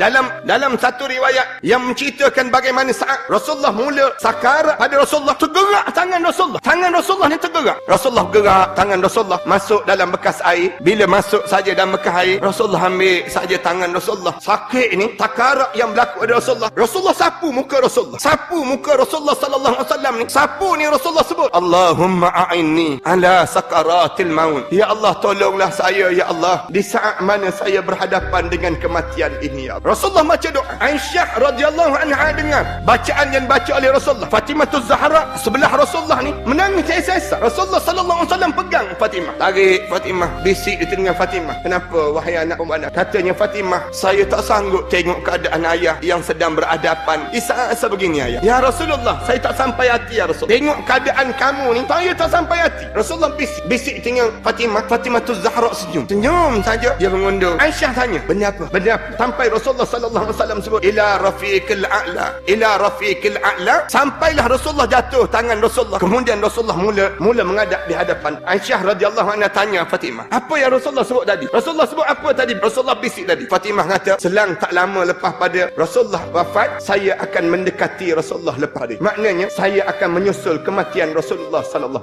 Dalam satu riwayat yang menceritakan bagaimana saat Rasulullah mula sakarat pada Rasulullah, tergerak tangan Rasulullah. Tangan Rasulullah ni tergerak. Rasulullah gerak, tangan Rasulullah masuk dalam bekas air. Bila masuk saja dalam bekas air, Rasulullah ambil saja tangan Rasulullah. Sakit ni, takarat yang berlaku pada Rasulullah. Rasulullah sapu muka Rasulullah. Sapu muka Rasulullah sallallahu alaihi wasallam ni. Sapu ni Rasulullah sebut, Allahumma a'inni ala sakaratil maut. Ya Allah, tolonglah saya ya Allah di saat mana saya berhadapan dengan kematian ini ya Allah. Rasulullah baca doa. Aisyah radhiyallahu anha dengar bacaan yang baca oleh Rasulullah. Fatimah Zahra sebelah Rasulullah ni menangis sesa-sesa. Rasulullah sallallahu alaihi wasallam pegang Fatimah, tarik Fatimah, bisik di telinga Fatimah. Kenapa wahai anak pemana? Katanya Fatimah, saya tak sanggup tengok keadaan ayah yang sedang berhadapan di saat sebegini ayah. Ya Rasulullah, saya tak sampai hati ya Rasul. Tengok keadaan kamu ni, saya tak sampai hati. Rasulullah bisik di telinga Fatimah. Fatimah Zahra senyum saja. Dia mengundur. Aisyah tanya, benda apa? Sampai Rasulullah sallallahu alaihi wasallam sebut ila rafiqil a'la. Sampailah Rasulullah jatuh tangan Rasulullah. Kemudian Rasulullah mula menghadap di hadapan Aisyah radhiyallahu anha. Tanya Fatimah, apa yang Rasulullah sebut tadi? Rasulullah sebut apa tadi? Rasulullah bisik tadi. Fatimah kata, selang tak lama lepas pada Rasulullah wafat, saya akan mendekati Rasulullah lepas dia. Maknanya saya akan menyusul kematian Rasulullah sallallahu